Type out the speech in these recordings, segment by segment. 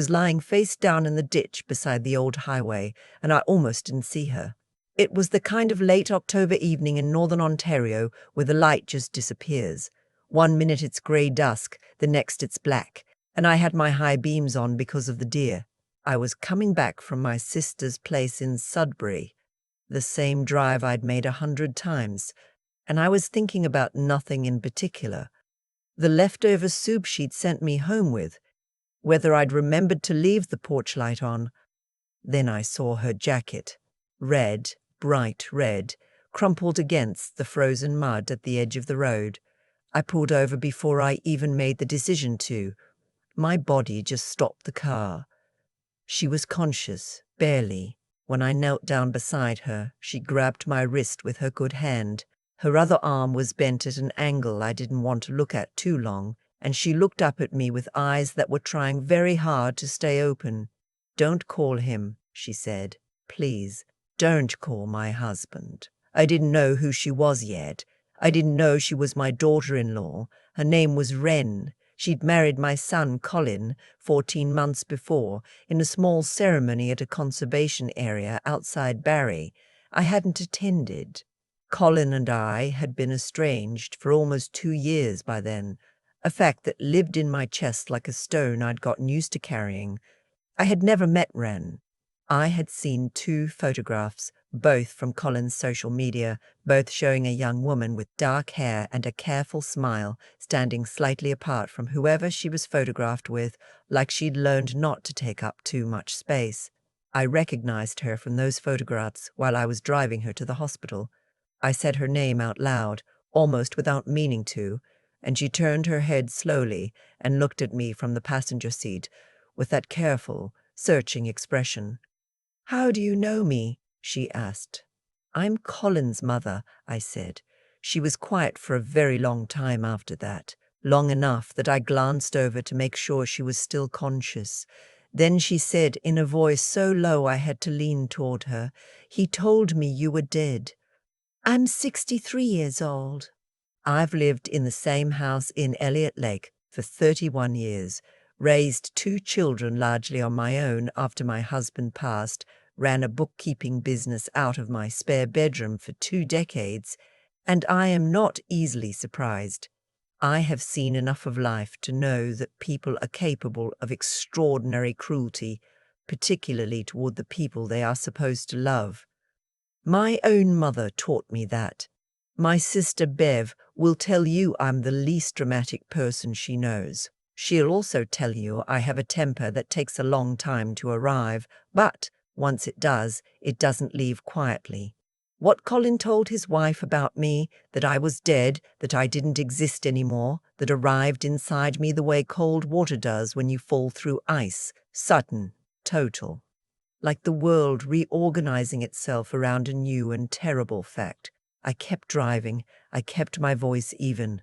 Was lying face down in the ditch beside the old highway, and I almost didn't see her. It was the kind of late October evening in northern Ontario where the light just disappears. 1 minute it's grey dusk, the next it's black, and I had my high beams on because of the deer. I was coming back from my sister's place in Sudbury, the same drive I'd made 100 times, and I was thinking about nothing in particular. The leftover soup she'd sent me home with, whether I'd remembered to leave the porch light on. Then I saw her jacket, red, bright red, crumpled against the frozen mud at the edge of the road. I pulled over before I even made the decision to. My body just stopped the car. She was conscious, barely. When I knelt down beside her, she grabbed my wrist with her good hand. Her other arm was bent at an angle I didn't want to look at too long, and she looked up at me with eyes that were trying very hard to stay open. "Don't call him," she said. "Please, don't call my husband." I didn't know who she was yet. I didn't know she was my daughter-in-law. Her name was Wren. She'd married my son, Colin, 14 months before, in a small ceremony at a conservation area outside Barrie. I hadn't attended. Colin and I had been estranged for almost 2 years by then, a fact that lived in my chest like a stone I'd gotten used to carrying. I had never met Wren. I had seen 2 photographs, both from Colin's social media, both showing a young woman with dark hair and a careful smile standing slightly apart from whoever she was photographed with, like she'd learned not to take up too much space. I recognized her from those photographs while I was driving her to the hospital. I said her name out loud, almost without meaning to, and she turned her head slowly and looked at me from the passenger seat with that careful, searching expression. "How do you know me?" she asked. "I'm Colin's mother," I said. She was quiet for a very long time after that, long enough that I glanced over to make sure she was still conscious. Then she said in a voice so low I had to lean toward her, "He told me you were dead." "I'm 63 years old. I've lived in the same house in Elliott Lake for 31 years, raised 2 children largely on my own after my husband passed, ran a bookkeeping business out of my spare bedroom for 2 decades, and I am not easily surprised. I have seen enough of life to know that people are capable of extraordinary cruelty, particularly toward the people they are supposed to love. My own mother taught me that. My sister Bev will tell you I'm the least dramatic person she knows. She'll also tell you I have a temper that takes a long time to arrive, but once it does, it doesn't leave quietly. What Colin told his wife about me, that I was dead, that I didn't exist anymore, that arrived inside me the way cold water does when you fall through ice, sudden, total. Like the world reorganizing itself around a new and terrible fact. I kept driving. I kept my voice even.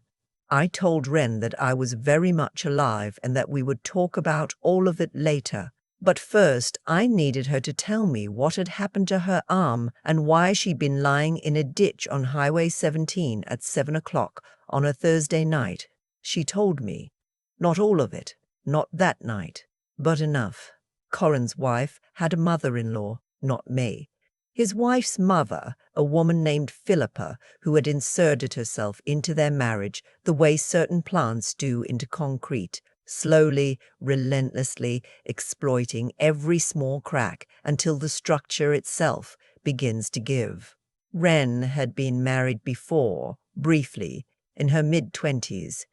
I told Wren that I was very much alive and that we would talk about all of it later. But first, I needed her to tell me what had happened to her arm and why she'd been lying in a ditch on Highway 17 at 7 o'clock on a Thursday night. She told me. Not all of it. Not that night. But enough. Colin's wife had a mother-in-law, not me. His wife's mother, a woman named Philippa, who had inserted herself into their marriage the way certain plants do into concrete, slowly, relentlessly exploiting every small crack until the structure itself begins to give. Wren had been married before, briefly, in her mid-20s.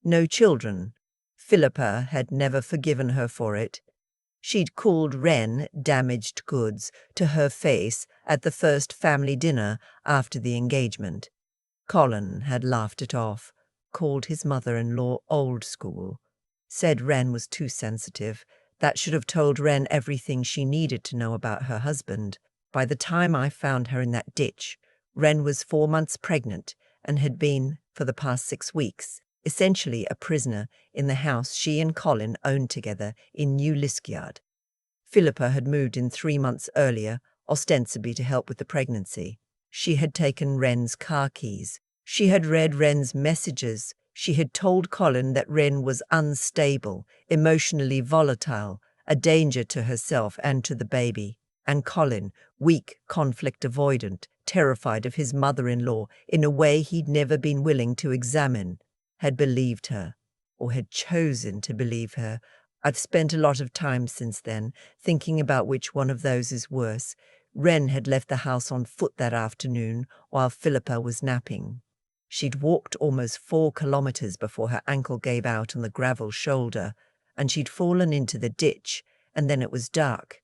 No children. Philippa had never forgiven her for it. She'd called Wren damaged goods to her face at the first family dinner after the engagement. Colin had laughed it off, called his mother-in-law old school, said Wren was too sensitive. That should have told Wren everything she needed to know about her husband. By the time I found her in that ditch, Wren was 4 months pregnant and had been, for the past 6 weeks, essentially a prisoner in the house she and Colin owned together in New Liskeard. Philippa had moved in 3 months earlier, ostensibly to help with the pregnancy. She had taken Wren's car keys. She had read Wren's messages. She had told Colin that Wren was unstable, emotionally volatile, a danger to herself and to the baby. And Colin, weak, conflict avoidant, terrified of his mother-in-law in a way he'd never been willing to examine, had believed her, or had chosen to believe her. I've spent a lot of time since then thinking about which one of those is worse. Wren had left the house on foot that afternoon while Philippa was napping. She'd walked almost 4 kilometers before her ankle gave out on the gravel shoulder, and she'd fallen into the ditch, and then it was dark.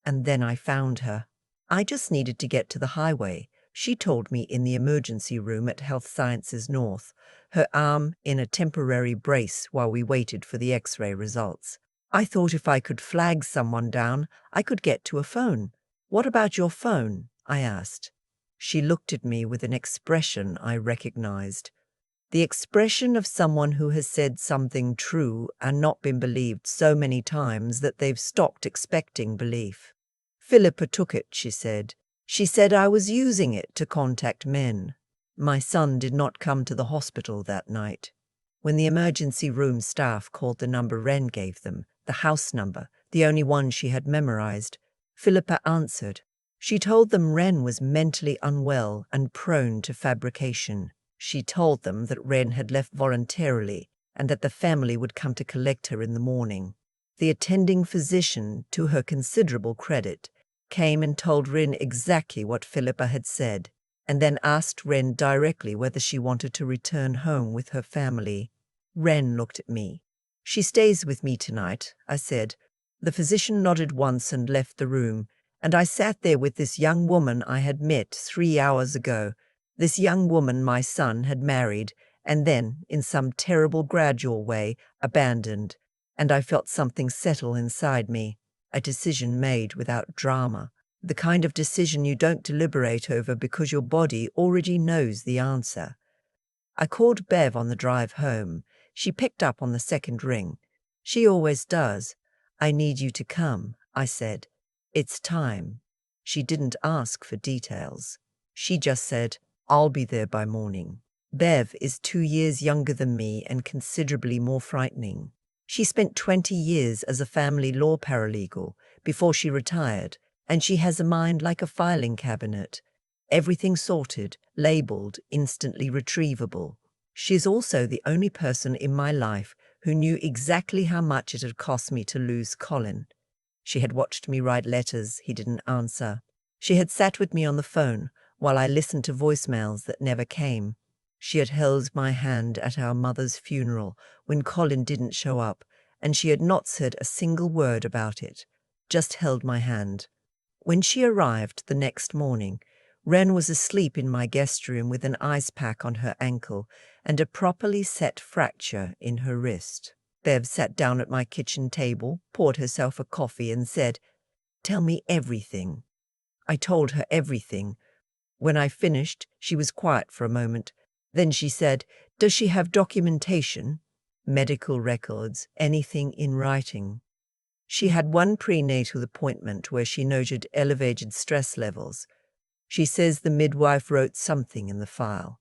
And then I found her. I just needed to get to the highway, she told me in the emergency room at Health Sciences North, her arm in a temporary brace while we waited for the X-ray results. I thought if I could flag someone down, I could get to a phone. What about your phone? I asked. She looked at me with an expression I recognized. The expression of someone who has said something true and not been believed so many times that they've stopped expecting belief. Philippa took it, she said. She said I was using it to contact men. My son did not come to the hospital that night. When the emergency room staff called the number Wren gave them, the house number, the only one she had memorized, Philippa answered. She told them Wren was mentally unwell and prone to fabrication. She told them that Wren had left voluntarily and that the family would come to collect her in the morning. The attending physician, to her considerable credit, came and told Wren exactly what Philippa had said, and then asked Wren directly whether she wanted to return home with her family. Wren looked at me. She stays with me tonight, I said. The physician nodded once and left the room, and I sat there with this young woman I had met 3 hours ago. This young woman my son had married, and then, in some terrible gradual way, abandoned, and I felt something settle inside me, a decision made without drama, the kind of decision you don't deliberate over because your body already knows the answer. I called Bev on the drive home. She picked up on the second ring. She always does. I need you to come, I said. It's time. She didn't ask for details. She just said, I'll be there by morning. Bev is 2 years younger than me and considerably more frightening. She spent 20 years as a family law paralegal before she retired, and she has a mind like a filing cabinet. Everything sorted, labeled, instantly retrievable. She's also the only person in my life who knew exactly how much it had cost me to lose Colin. She had watched me write letters he didn't answer. She had sat with me on the phone while I listened to voicemails that never came. She had held my hand at our mother's funeral when Colin didn't show up, and she had not said a single word about it, just held my hand. When she arrived the next morning, Wren was asleep in my guest room with an ice pack on her ankle and a properly set fracture in her wrist. Bev sat down at my kitchen table, poured herself a coffee and said, "Tell me everything." I told her everything. When I finished, she was quiet for a moment. Then she said, "Does she have documentation? Medical records, anything in writing?" She had one prenatal appointment where she noted elevated stress levels. She says the midwife wrote something in the file.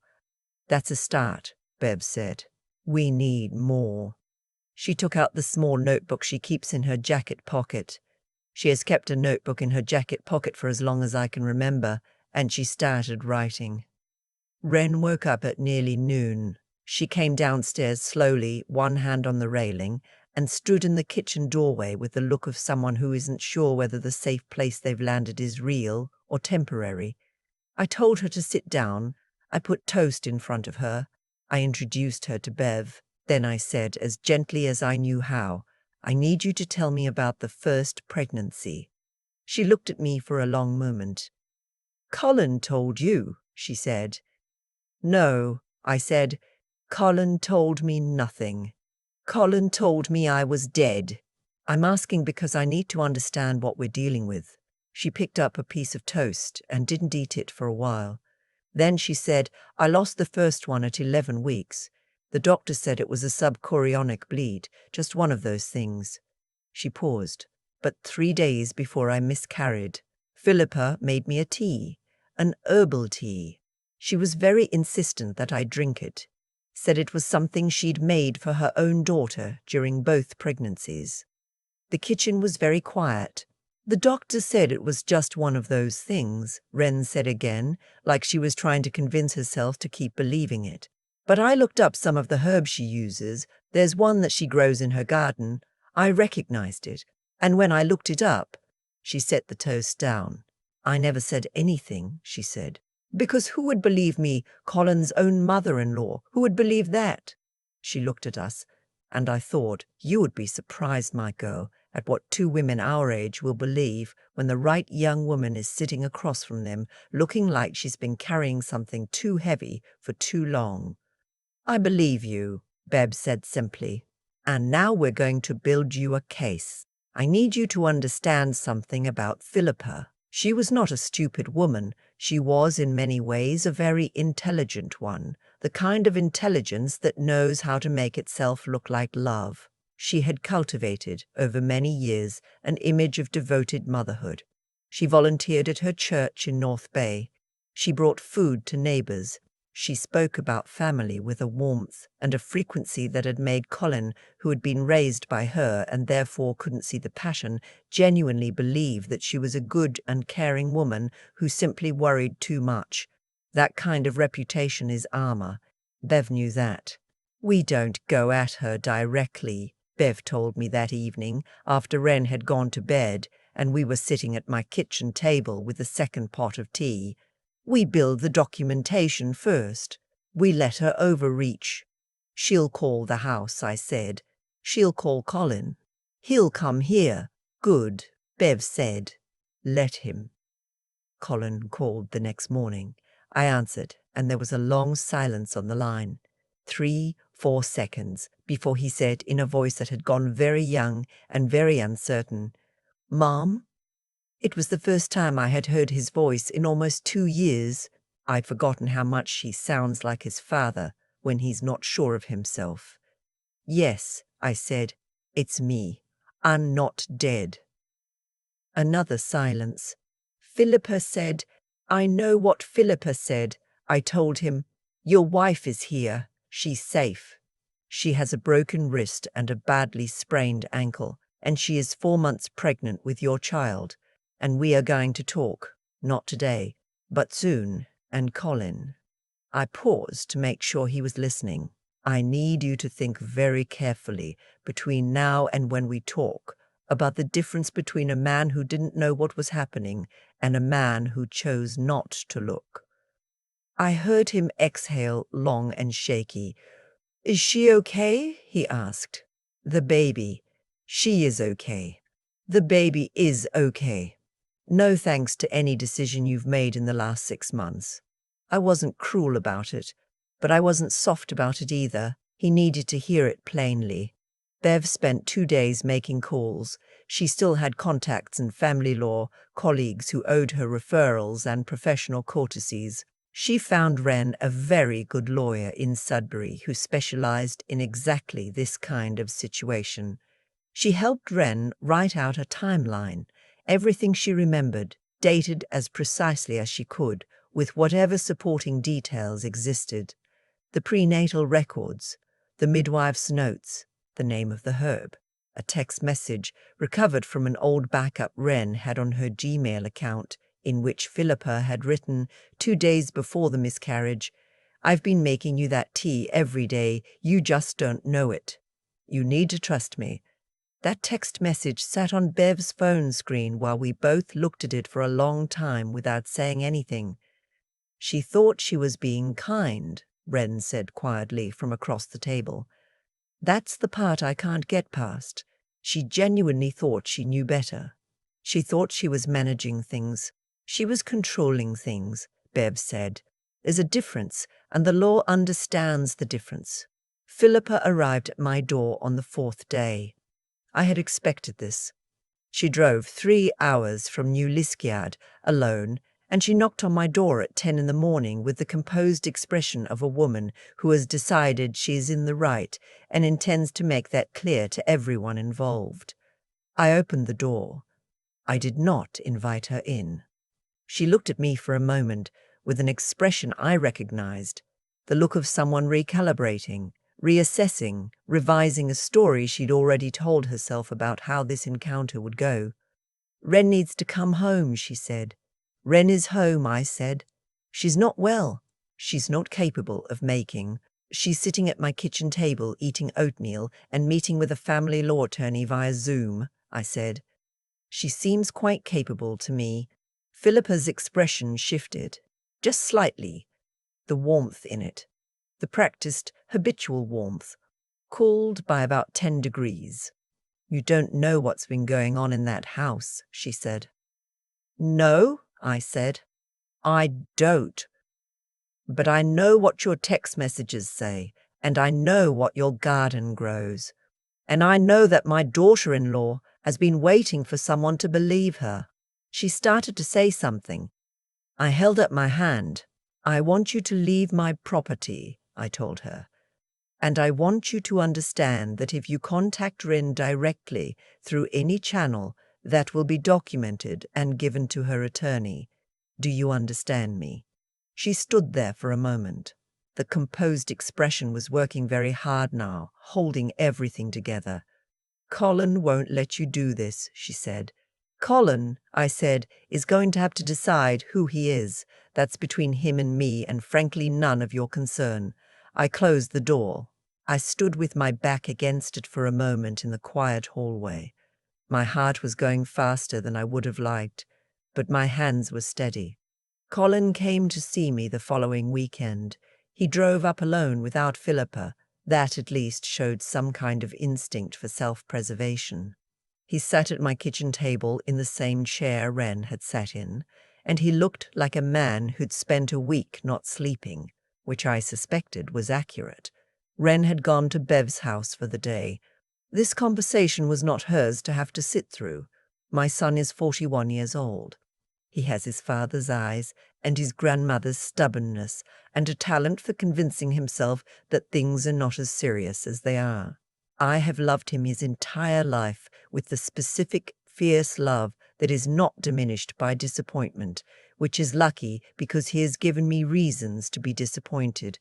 That's a start, Bev said. We need more. She took out the small notebook she keeps in her jacket pocket. She has kept a notebook in her jacket pocket for as long as I can remember, and she started writing. Wren woke up at nearly noon. She came downstairs slowly, one hand on the railing, and stood in the kitchen doorway with the look of someone who isn't sure whether the safe place they've landed is real or temporary. I told her to sit down. I put toast in front of her. I introduced her to Bev. Then I said, as gently as I knew how, "I need you to tell me about the first pregnancy." She looked at me for a long moment. "Colin told you," she said. "No," I said. "Colin told me nothing. Colin told me I was dead. I'm asking because I need to understand what we're dealing with." She picked up a piece of toast and didn't eat it for a while. Then she said, "I lost the first one at 11 weeks. The doctor said it was a subchorionic bleed, just one of those things." She paused. "But 3 days before I miscarried, Philippa made me a tea, an herbal tea. She was very insistent that I drink it. Said it was something she'd made for her own daughter during both pregnancies." The kitchen was very quiet. The doctor said it was just one of those things, Wren said again, like she was trying to convince herself to keep believing it. But I looked up some of the herbs she uses. There's one that she grows in her garden. I recognized it. And when I looked it up, she set the toast down. I never said anything, she said. Because who would believe me, Colin's own mother-in-law? Who would believe that? She looked at us, and I thought, you would be surprised, my girl, at what two women our age will believe when the right young woman is sitting across from them, looking like she's been carrying something too heavy for too long. I believe you, Bev said simply. And now we're going to build you a case. I need you to understand something about Philippa. She was not a stupid woman. She was, in many ways, a very intelligent one, the kind of intelligence that knows how to make itself look like love. She had cultivated, over many years, an image of devoted motherhood. She volunteered at her church in North Bay. She brought food to neighbors. She spoke about family with a warmth and a frequency that had made Colin, who had been raised by her and therefore couldn't see the passion, genuinely believe that she was a good and caring woman who simply worried too much. That kind of reputation is armor. Bev knew that. We don't go at her directly, Bev told me that evening after Wren had gone to bed and we were sitting at my kitchen table with the second pot of tea. We build the documentation first. We let her overreach. She'll call the house, I said. She'll call Colin. He'll come here. Good, Bev said. Let him. Colin called the next morning. I answered, and there was a long silence on the line. 3-4 seconds before he said in a voice that had gone very young and very uncertain, "Mom?" It was the first time I had heard his voice in almost 2 years. I'd forgotten how much he sounds like his father when he's not sure of himself. "Yes," I said, "it's me. I'm not dead." Another silence. Philippa said, "I know what Philippa said." I told him, "Your wife is here. She's safe. She has a broken wrist and a badly sprained ankle, and she is 4 months pregnant with your child. And we are going to talk, not today, but soon, and Colin." I paused to make sure he was listening. "I need you to think very carefully, between now and when we talk, about the difference between a man who didn't know what was happening and a man who chose not to look." I heard him exhale long and shaky. "Is she okay?" he asked. "The baby. She is okay. The baby is okay. No thanks to any decision you've made in the last 6 months. I wasn't cruel about it, but I wasn't soft about it either." He needed to hear it plainly. Bev spent 2 days making calls. She still had contacts in family law, colleagues who owed her referrals and professional courtesies. She found Wren a very good lawyer in Sudbury who specialized in exactly this kind of situation. She helped Wren write out a timeline, everything she remembered, dated as precisely as she could, with whatever supporting details existed. The prenatal records, the midwife's notes, the name of the herb, a text message recovered from an old backup Wren had on her Gmail account, in which Philippa had written 2 days before the miscarriage, "I've been making you that tea every day, you just don't know it. You need to trust me." That text message sat on Bev's phone screen while we both looked at it for a long time without saying anything. "She thought she was being kind," Wren said quietly from across the table. "That's the part I can't get past. She genuinely thought she knew better. She thought she was managing things. She was controlling things," Bev said. "There's a difference, and the law understands the difference." Philippa arrived at my door on the 4th day. I had expected this. She drove 3 hours from New Liskeard alone, and she knocked on my door at 10 in the morning with the composed expression of a woman who has decided she is in the right and intends to make that clear to everyone involved. I opened the door. I did not invite her in. She looked at me for a moment with an expression I recognized, the look of someone recalibrating, reassessing, revising a story she'd already told herself about how this encounter would go. "Ren needs to come home," she said. "Ren is home," I said. "She's not well. She's not capable of making. She's sitting at my kitchen table eating oatmeal and meeting with a family law attorney via Zoom," I said. "She seems quite capable to me." Philippa's expression shifted, just slightly, the warmth in it, the practiced, habitual warmth, cooled by about 10 degrees. "You don't know what's been going on in that house," she said. "No," I said. "I don't. But I know what your text messages say, and I know what your garden grows. And I know that my daughter-in-law has been waiting for someone to believe her." She started to say something. I held up my hand. "I want you to leave my property," I told her. "And I want you to understand that if you contact Rin directly through any channel, that will be documented and given to her attorney. Do you understand me?" She stood there for a moment. The composed expression was working very hard now, holding everything together. "Colin won't let you do this," she said. "Colin," I said, "is going to have to decide who he is. That's between him and me, and frankly none of your concern." I closed the door. I stood with my back against it for a moment in the quiet hallway. My heart was going faster than I would have liked, but my hands were steady. Colin came to see me the following weekend. He drove up alone without Philippa. That at least showed some kind of instinct for self-preservation. He sat at my kitchen table in the same chair Ren had sat in, and he looked like a man who'd spent a week not sleeping, which I suspected was accurate. Ren had gone to Bev's house for the day. This conversation was not hers to have to sit through. My son is 41 years old. He has his father's eyes and his grandmother's stubbornness and a talent for convincing himself that things are not as serious as they are. I have loved him his entire life with the specific, fierce love that is not diminished by disappointment, which is lucky because he has given me reasons to be disappointed.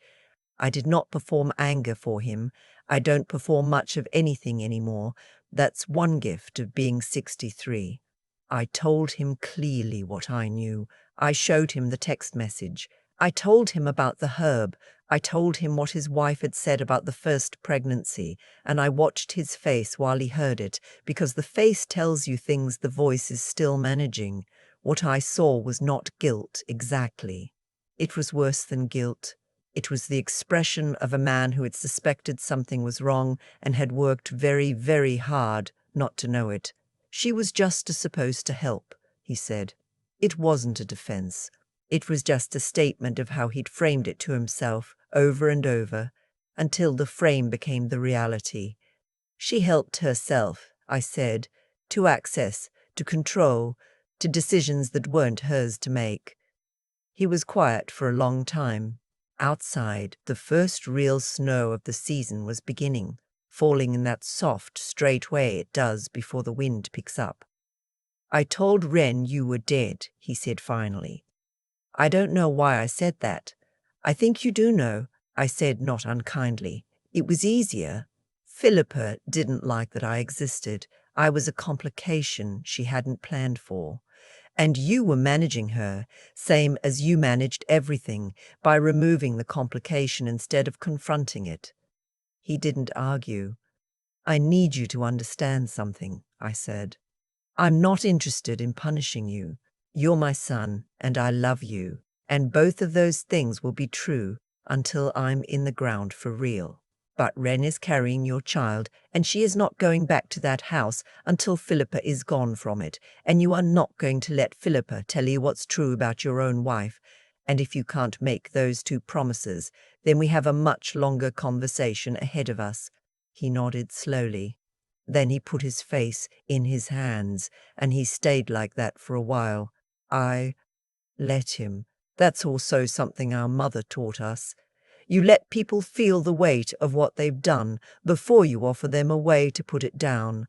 I did not perform anger for him. I don't perform much of anything anymore. That's one gift of being 63. I told him clearly what I knew. I showed him the text message. I told him about the herb. I told him what his wife had said about the first pregnancy, and I watched his face while he heard it, because the face tells you things the voice is still managing. What I saw was not guilt exactly. It was worse than guilt. It was the expression of a man who had suspected something was wrong and had worked very, very hard not to know it. "She was just supposed to help," he said. It wasn't a defense. It was just a statement of how he'd framed it to himself over and over, until the frame became the reality. "She helped herself," I said, "to access, to control, to decisions that weren't hers to make." He was quiet for a long time. Outside, the first real snow of the season was beginning, falling in that soft, straight way it does before the wind picks up. "I told Ren you were dead," he said finally. "I don't know why I said that." "I think you do know," I said not unkindly. "It was easier. Philippa didn't like that I existed. I was a complication she hadn't planned for. And you were managing her, same as you managed everything, by removing the complication instead of confronting it." He didn't argue. "I need you to understand something," I said. "I'm not interested in punishing you. You're my son, and I love you. And both of those things will be true until I'm in the ground for real. But Ren is carrying your child, and she is not going back to that house until Philippa is gone from it, and you are not going to let Philippa tell you what's true about your own wife. And if you can't make those two promises, then we have a much longer conversation ahead of us." He nodded slowly. Then he put his face in his hands, and he stayed like that for a while. I let him. That's also something our mother taught us. You let people feel the weight of what they've done before you offer them a way to put it down.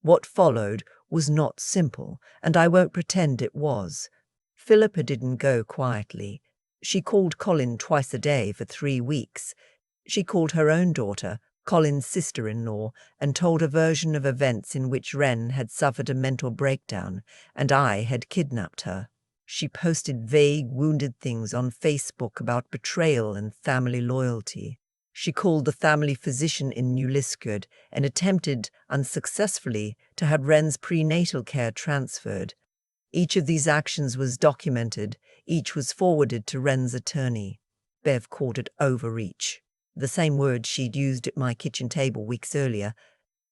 What followed was not simple, and I won't pretend it was. Philippa didn't go quietly. She called Colin twice a day for 3 weeks. She called her own daughter, Colin's sister-in-law, and told a version of events in which Wren had suffered a mental breakdown and I had kidnapped her. She posted vague, wounded things on Facebook about betrayal and family loyalty. She called the family physician in New Liskeard and attempted, unsuccessfully, to have Wren's prenatal care transferred. Each of these actions was documented, each was forwarded to Wren's attorney. Bev called it overreach, the same word she'd used at my kitchen table weeks earlier.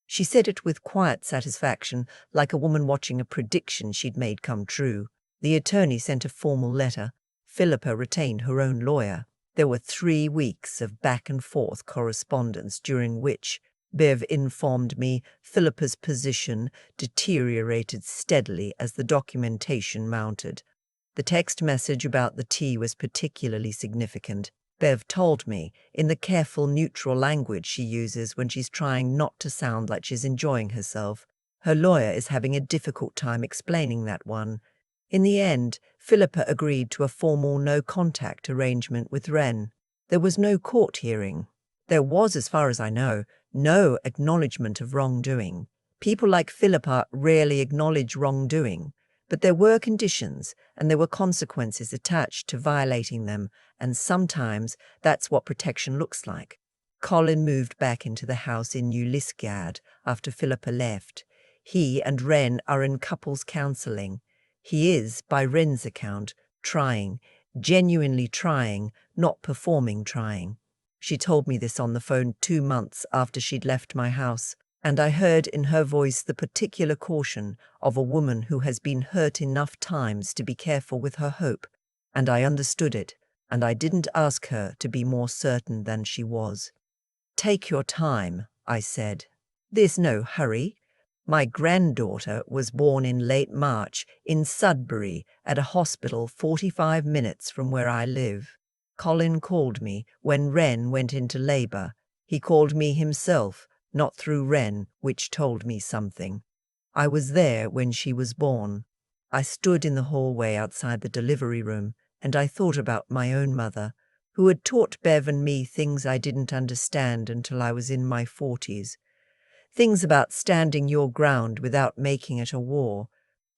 She said it with quiet satisfaction, like a woman watching a prediction she'd made come true. The attorney sent a formal letter. Philippa retained her own lawyer. There were 3 weeks of back-and-forth correspondence during which, Bev informed me, Philippa's position deteriorated steadily as the documentation mounted. The text message about the tea was particularly significant. Bev told me, in the careful, neutral language she uses when she's trying not to sound like she's enjoying herself. Her lawyer is having a difficult time explaining that one. In the end, Philippa agreed to a formal no-contact arrangement with Wren. There was no court hearing. There was, as far as I know, no acknowledgement of wrongdoing. People like Philippa rarely acknowledge wrongdoing, but there were conditions and there were consequences attached to violating them, and sometimes that's what protection looks like. Colin moved back into the house in New Liskeard after Philippa left. He and Wren are in couples counselling. He is, by Wren's account, trying, genuinely trying, not performing trying. She told me this on the phone 2 months after she'd left my house, and I heard in her voice the particular caution of a woman who has been hurt enough times to be careful with her hope, and I understood it, and I didn't ask her to be more certain than she was. "Take your time," I said. "There's no hurry. My granddaughter was born in late March in Sudbury at a hospital 45 minutes from where I live. Colin called me when Wren went into labour. He called me himself, not through Wren, which told me something. I was there when she was born. I stood in the hallway outside the delivery room, and I thought about my own mother, who had taught Bev and me things I didn't understand until I was in my 40s. Things about standing your ground without making it a war,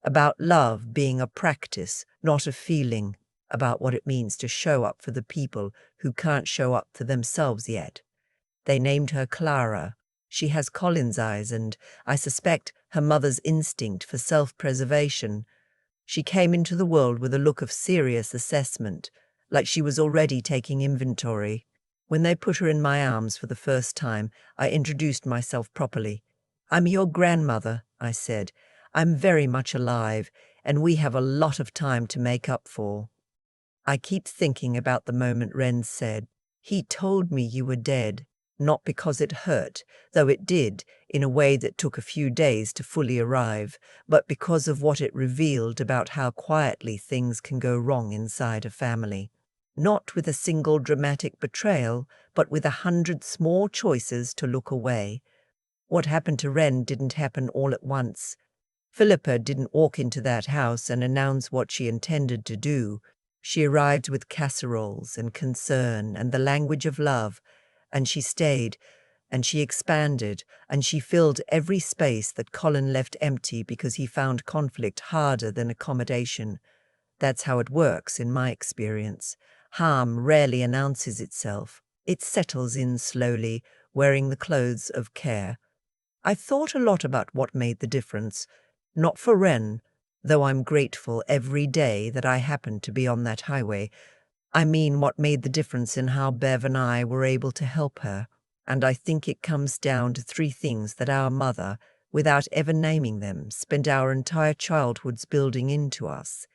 about love being a practice, not a feeling, about what it means to show up for the people who can't show up for themselves yet. They named her Clara. She has Colin's eyes and, I suspect, her mother's instinct for self-preservation. She came into the world with a look of serious assessment, like she was already taking inventory. When they put her in my arms for the first time, I introduced myself properly. "I'm your grandmother," I said. "I'm very much alive, and we have a lot of time to make up for." I keep thinking about the moment Wren said, "He told me you were dead," not because it hurt, though it did, in a way that took a few days to fully arrive, but because of what it revealed about how quietly things can go wrong inside a family. Not with a single dramatic betrayal, but with 100 small choices to look away. What happened to Wren didn't happen all at once. Philippa didn't walk into that house and announce what she intended to do. She arrived with casseroles and concern and the language of love, and she stayed, and she expanded, and she filled every space that Colin left empty because he found conflict harder than accommodation. That's how it works in my experience. Harm rarely announces itself. It settles in slowly, wearing the clothes of care. I thought a lot about what made the difference. Not for Wren, though I'm grateful every day that I happened to be on that highway. I mean what made the difference in how Bev and I were able to help her. And I think it comes down to 3 things that our mother, without ever naming them, spent our entire childhoods building into us.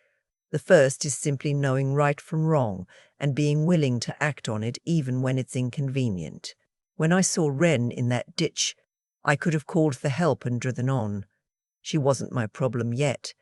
The first is simply knowing right from wrong and being willing to act on it even when it's inconvenient. When I saw Wren in that ditch, I could have called for help and driven on. She wasn't my problem yet.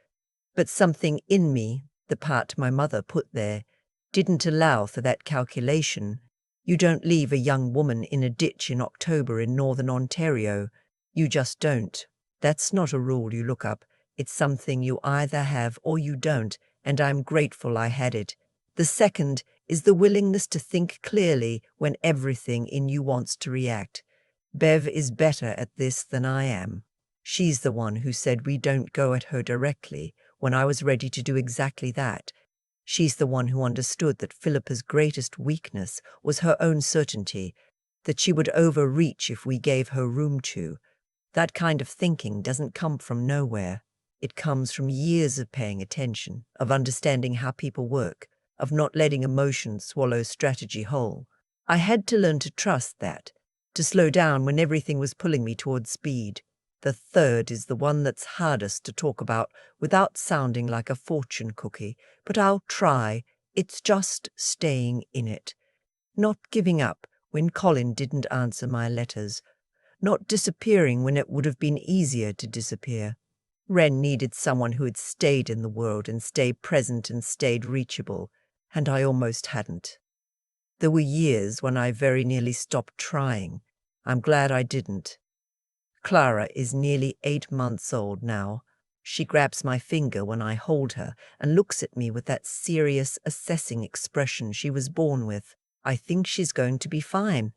But something in me, the part my mother put there, didn't allow for that calculation. You don't leave a young woman in a ditch in October in northern Ontario. You just don't. That's not a rule you look up. It's something you either have or you don't, and I'm grateful I had it. The second is the willingness to think clearly when everything in you wants to react. Bev is better at this than I am. She's the one who said we don't go at her directly when I was ready to do exactly that. She's the one who understood that Philippa's greatest weakness was her own certainty, that she would overreach if we gave her room to. That kind of thinking doesn't come from nowhere. It comes from years of paying attention, of understanding how people work, of not letting emotions swallow strategy whole. I had to learn to trust that, to slow down when everything was pulling me towards speed. The third is the one that's hardest to talk about without sounding like a fortune cookie, but I'll try. It's just staying in it. Not giving up when Colin didn't answer my letters. Not disappearing when it would have been easier to disappear. Ren needed someone who had stayed in the world and stayed present and stayed reachable, and I almost hadn't. There were years when I very nearly stopped trying. I'm glad I didn't. Clara is nearly 8 months old now. She grabs my finger when I hold her and looks at me with that serious, assessing expression she was born with. I think she's going to be fine.